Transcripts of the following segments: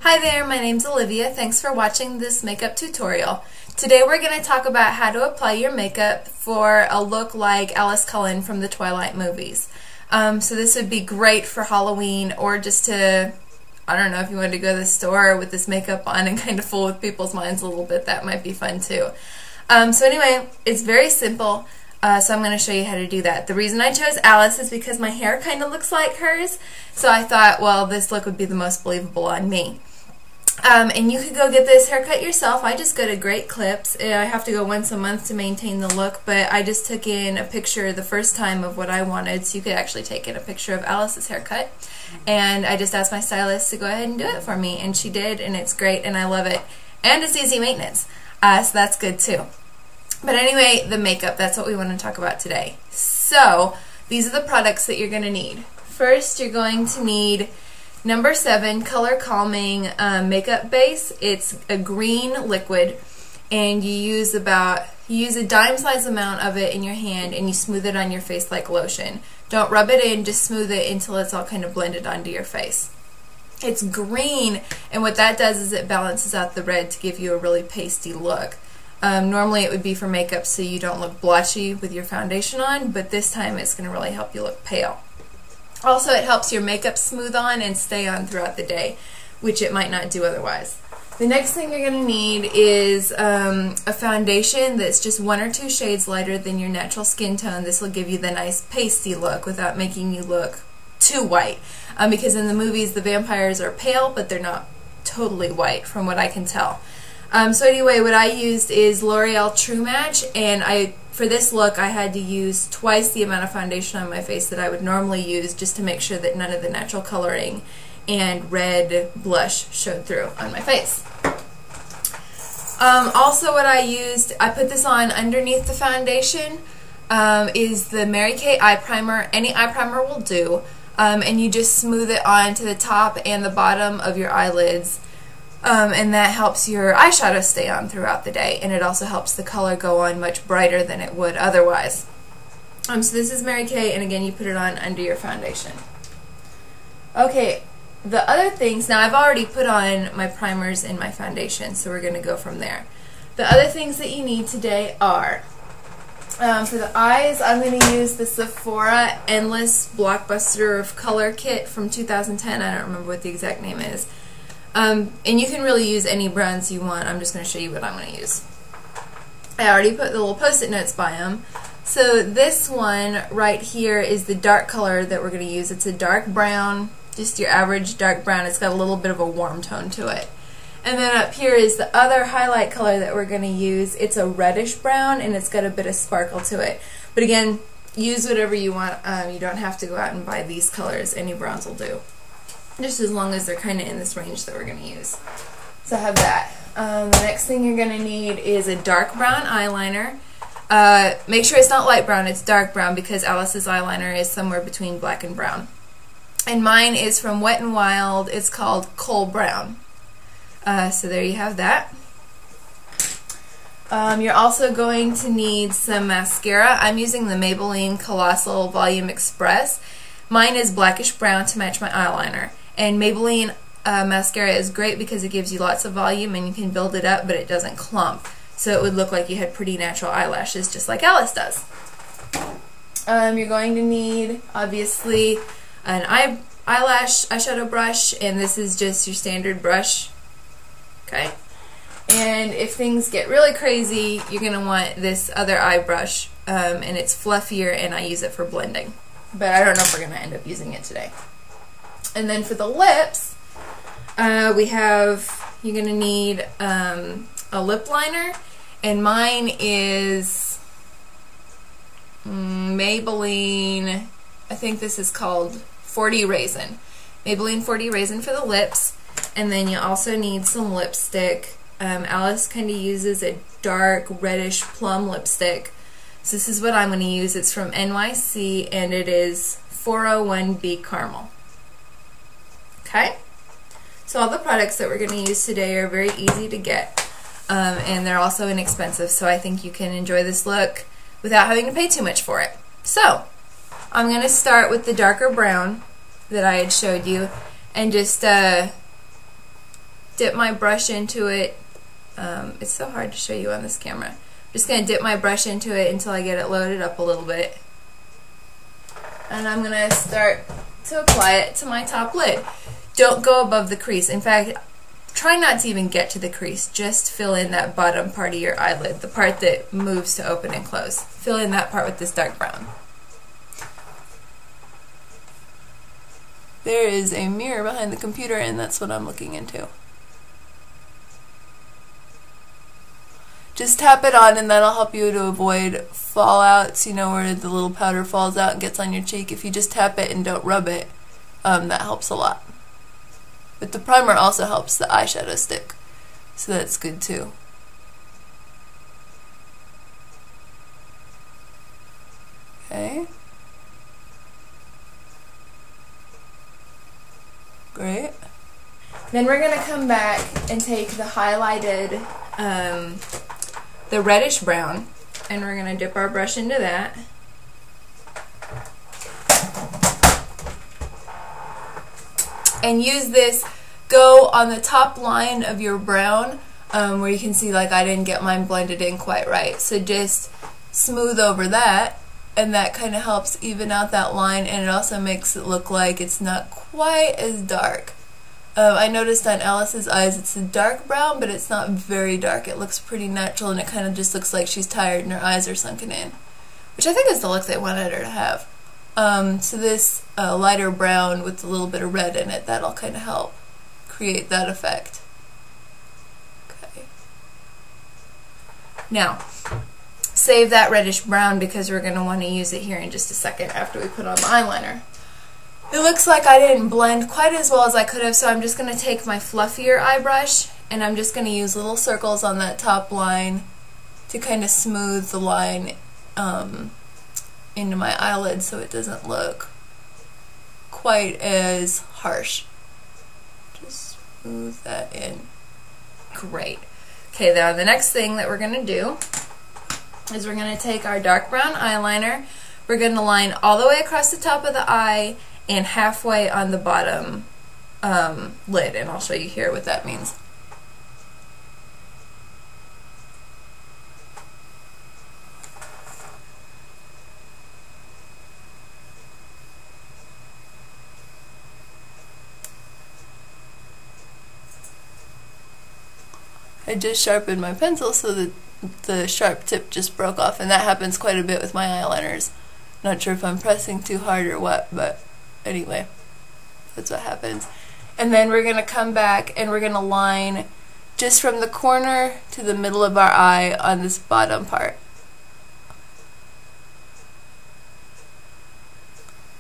Hi there, my name's Olivia. Thanks for watching this makeup tutorial. Today we're going to talk about how to apply your makeup for a look like Alice Cullen from the Twilight movies. So this would be great for Halloween or just to, I don't know, if you wanted to go to the store with this makeup on and kind of fool with people's minds a little bit, that might be fun too. So anyway, it's very simple. So I'm going to show you how to do that. The reason I chose Alice is because my hair kind of looks like hers, so I thought, well, this look would be the most believable on me. And you could go get this haircut yourself. I just go to Great Clips. I have to go once a month to maintain the look, but I just took in a picture the first time of what I wanted, so you could actually take in a picture of Alice's haircut. And I just asked my stylist to go ahead and do it for me, and she did, and it's great, and I love it. And it's easy maintenance, so that's good too. But anyway, the makeup, that's what we want to talk about today. So, these are the products that you're going to need. First, you're going to need number 7 Color Calming makeup base. It's a green liquid, and you use a dime-size amount of it in your hand, and you smooth it on your face like lotion. Don't rub it in, just smooth it until it's all kind of blended onto your face. It's green, and what that does is it balances out the red to give you a really pasty look. Normally it would be for makeup so you don't look blotchy with your foundation on, but this time it's going to really help you look pale. Also, it helps your makeup smooth on and stay on throughout the day, which it might not do otherwise. The next thing you're going to need is a foundation that's just 1 or 2 shades lighter than your natural skin tone. This will give you the nice pasty look without making you look too white. Because in the movies the vampires are pale, but they're not totally white from what I can tell. So anyway, what I used is L'Oreal True Match, and for this look I had to use twice the amount of foundation on my face that I would normally use, just to make sure that none of the natural coloring and red blush showed through on my face. Also what I used, I put this on underneath the foundation, is the Mary Kay eye primer. Any eye primer will do, and you just smooth it on to the top and the bottom of your eyelids. And that helps your eyeshadow stay on throughout the day, and it also helps the color go on much brighter than it would otherwise. So this is Mary Kay, and again you put it on under your foundation. Okay, the other things, now I've already put on my primers and my foundation, so we're going to go from there. The other things that you need today are, for the eyes, I'm going to use the Sephora Endless Blockbuster Color Kit from 2010. I don't remember what the exact name is. And you can really use any brands you want. I'm just going to show you what I'm going to use. I already put the little post-it notes by them. So this one right here is the dark color that we're going to use. It's a dark brown, just your average dark brown. It's got a little bit of a warm tone to it. And then up here is the other highlight color that we're going to use. It's a reddish brown, and it's got a bit of sparkle to it. But again, use whatever you want. You don't have to go out and buy these colors. Any browns will do, just as long as they're kind of in this range that we're going to use. So I have that. The next thing you're going to need is a dark brown eyeliner. Make sure it's not light brown, it's dark brown, because Alice's eyeliner is somewhere between black and brown. And mine is from Wet n Wild. It's called Kohl Brown. So there you have that. You're also going to need some mascara. I'm using the Maybelline Colossal Volume Express. Mine is blackish brown to match my eyeliner. And Maybelline mascara is great because it gives you lots of volume and you can build it up, but it doesn't clump. So it would look like you had pretty natural eyelashes, just like Alice does. You're going to need, obviously, an eyeshadow brush, and this is just your standard brush. Okay? And if things get really crazy, you're going to want this other eye brush, and it's fluffier, and I use it for blending. But I don't know if we're going to end up using it today. And then for the lips, you're going to need a lip liner, and mine is Maybelline, I think this is called 40 Raisin. Maybelline 40 Raisin for the lips, and then you also need some lipstick. Alice kind of uses a dark reddish plum lipstick. So this is what I'm going to use. It's from NYC, and it is 401B Caramel. Okay? So all the products that we're going to use today are very easy to get, and they're also inexpensive, so I think you can enjoy this look without having to pay too much for it. So, I'm going to start with the darker brown that I had showed you, and just dip my brush into it. It's so hard to show you on this camera. I'm just going to dip my brush into it until I get it loaded up a little bit. And I'm going to start to apply it to my top lid. Don't go above the crease. In fact, try not to even get to the crease. Just fill in that bottom part of your eyelid, the part that moves to open and close. Fill in that part with this dark brown. There is a mirror behind the computer, and that's what I'm looking into. Just tap it on, and that'll help you to avoid fallouts, you know, where the little powder falls out and gets on your cheek. If you just tap it and don't rub it, that helps a lot. But the primer also helps the eyeshadow stick, so that's good too. Okay. Great. Then we're going to come back and take the highlighted, the reddish brown, and we're going to dip our brush into that. And use this, go on the top line of your brown, where you can see like I didn't get mine blended in quite right. So just smooth over that, and that kind of helps even out that line, and it also makes it look like it's not quite as dark. I noticed on Alice's eyes it's a dark brown, but it's not very dark. It looks pretty natural, and it kind of just looks like she's tired and her eyes are sunken in, which I think is the look they wanted her to have. So this lighter brown with a little bit of red in it, that'll kind of help create that effect. Okay. Now, save that reddish brown because we're going to want to use it here in just a second after we put on the eyeliner. It looks like I didn't blend quite as well as I could have, so I'm just going to take my fluffier eye brush, and I'm just going to use little circles on that top line to kind of smooth the line into my eyelid so it doesn't look quite as harsh. Just smooth that in. Great. Okay, now the next thing that we're going to do is we're going to take our dark brown eyeliner. We're going to line all the way across the top of the eye and halfway on the bottom lid, and I'll show you here what that means. I just sharpened my pencil so that the sharp tip just broke off, and that happens quite a bit with my eyeliners. Not sure if I'm pressing too hard or what, but anyway, that's what happens. And then we're going to come back and we're going to line just from the corner to the middle of our eye on this bottom part.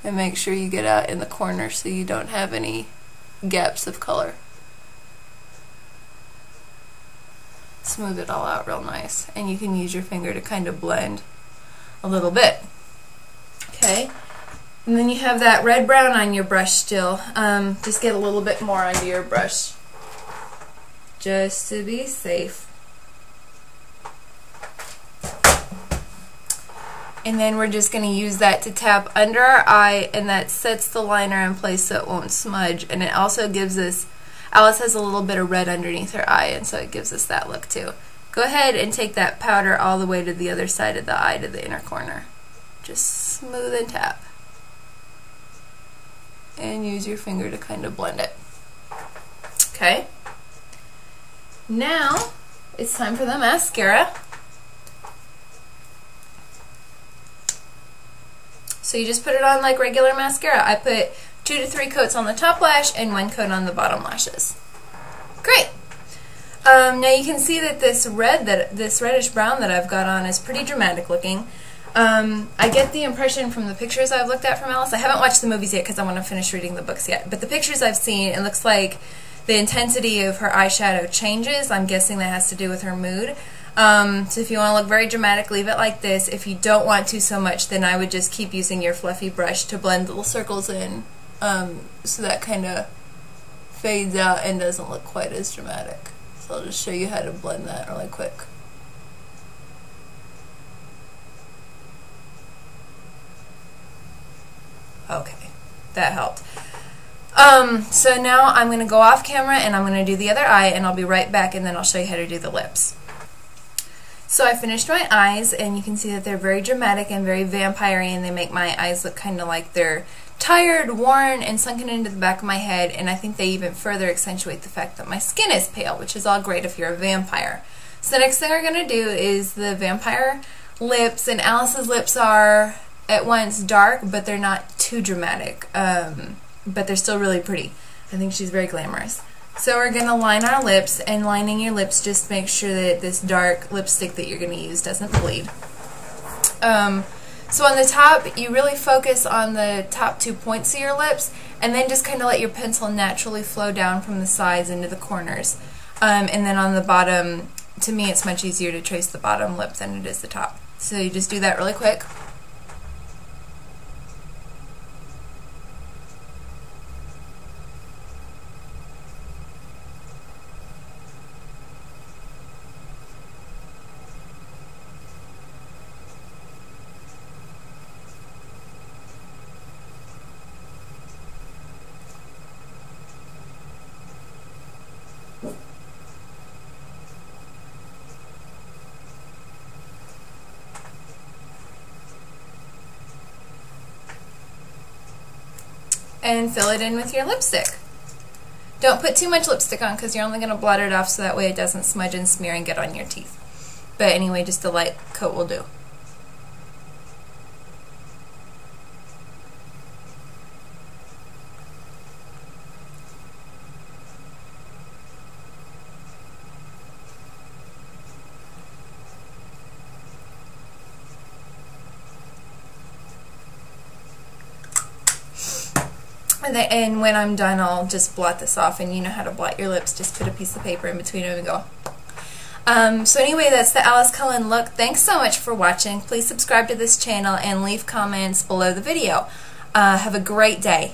And make sure you get out in the corner so you don't have any gaps of color. Smooth it all out real nice, and you can use your finger to kind of blend a little bit. Okay, and then you have that red brown on your brush still. Just get a little bit more onto your brush just to be safe. And then we're just going to use that to tap under our eye, and that sets the liner in place so it won't smudge, and it also gives us, Alice has a little bit of red underneath her eye, and so it gives us that look too. Go ahead and take that powder all the way to the other side of the eye, to the inner corner. Just smooth and tap. And use your finger to kind of blend it. Okay. Now, it's time for the mascara. So you just put it on like regular mascara. I put 2 to 3 coats on the top lash and 1 coat on the bottom lashes. Great. Now you can see that this reddish brown that I've got on is pretty dramatic looking. I get the impression from the pictures I've looked at from Alice. I haven't watched the movies yet because I want to finish reading the books yet. But the pictures I've seen, it looks like the intensity of her eyeshadow changes. I'm guessing that has to do with her mood. So if you want to look very dramatic, leave it like this. If you don't want to so much, then I would just keep using your fluffy brush to blend little circles in. So that kind of fades out and doesn't look quite as dramatic. So I'll just show you how to blend that really quick. Okay, that helped. So now I'm going to go off camera and I'm going to do the other eye, and I'll be right back, and then I'll show you how to do the lips. So I finished my eyes, and you can see that they're very dramatic and very vampire-y, and they make my eyes look kind of like they're tired, worn, and sunken into the back of my head, and I think they even further accentuate the fact that my skin is pale, which is all great if you're a vampire. So the next thing we're going to do is the vampire lips, and Alice's lips are at once dark, but they're not too dramatic, but they're still really pretty. I think she's very glamorous. So we're going to line our lips, and lining your lips, just make sure that this dark lipstick that you're going to use doesn't bleed. So on the top, you really focus on the top 2 points of your lips, and then just kind of let your pencil naturally flow down from the sides into the corners. And then on the bottom, to me it's much easier to trace the bottom lip than it is the top. So you just do that really quick. And fill it in with your lipstick. Don't put too much lipstick on because you're only going to blot it off, so that way it doesn't smudge and smear and get on your teeth. But anyway, just a light coat will do. And when I'm done, I'll just blot this off, and you know how to blot your lips. Just put a piece of paper in between them and go. So anyway, that's the Alice Cullen look. Thanks so much for watching. Please subscribe to this channel and leave comments below the video. Have a great day.